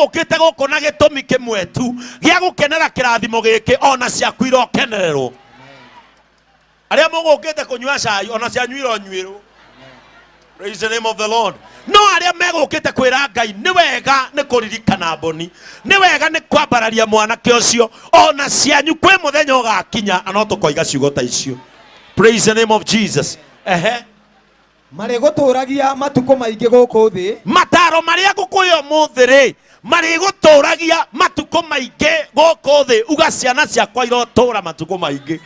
gukite guku na gitumi kimwe tu gia gukenera kirathimo giki ona ciaku irokenererwo aria mugukite kunywa cai ona cia nywiro nywiro. Praise the name of the Lord. No aria megukite kwira Ngai ni wega ni kuririkana mboni ni wega ni kwambararia mwana kiocio ona cianyu kwi muthenya ugakinya no tukoiga ciugo ta icio. Praise the name of Jesus. Mari guturagia matuko maingi guku thi mataro maria gukuyo muthiri mari guturagia matuko maingi guku thi uga ciana ciakwa irotura matuko maingi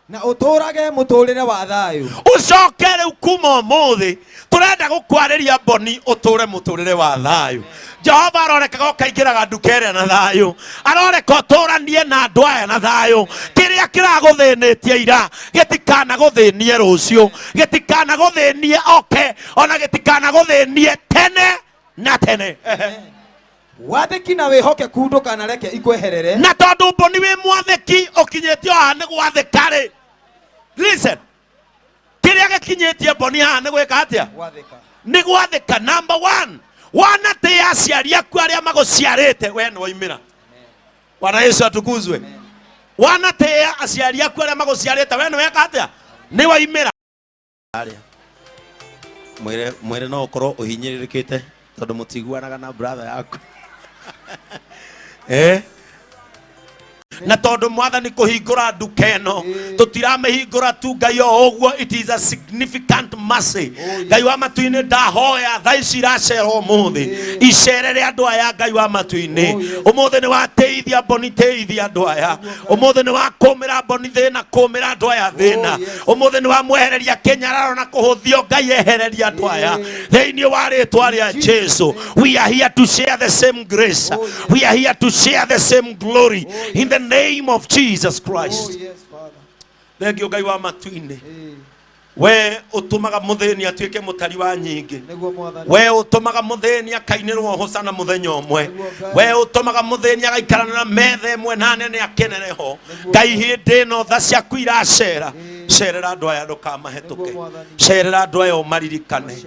na uturage muturire wa thayu ucokere ukuma muthi turenda gukwariria mboni uture muturire wa thayu. Jehova aroreka gokaingiraga ndukere na thayu aroreka uturanie na andu aya na thayu kiria kiraguthinetie ira gitikana guthinie rucio gitikana guthinie ona gitikana guthinie tene na tene. wathiki na wihoke kundu kana reke ikweherere na tondu mboni wi mwathiki ukinyetio aha ni gwathikari. Listen, kiria gikinyetie mboni aha ni gwika atia ni gwathika. Number 1 wanatia aciari aku aria maguciarite we ni waimira. Bwana Yesu atukuzwe. Wanatia aciari aku aria maguciarite we ni weka atia ni waimira. Mwire no ukorwo uhinyiririkite tondu mutiguanaga na brother yaku na tondu mwathani kuhingura nduka eno tutiramihingura tu Ngai o uguo. It is a significant mercy. Ngai wa matu-ini ndahoya thaici iracerwo muthi icerere andu aya. Ngai wa matu-ini umuthi ni wateithia mboni teithia andu aya. Umuthi ni wakumira mboni thina kumira andu aya thina. Umuthi ni wamwehereria kinyararo na kuhuthio. Ngai ehereria andu aya thiini wa ritwa ria Jesu. We are here to share the same grace. We are here to share the same glory in the name of Jesus Christ. Thank you Ngai wa matu-ini. We utumaga mutheni atuike mutari wa nyingi. We utumaga mutheni akainirwo hosana muthenya umwe. We utumaga mutheni agaikarana na methe mwe na nene akenereho. Ngai hindi no tha ciaku iracera cerera andu aya ndukamahetuke cerera andu aya umaririkane.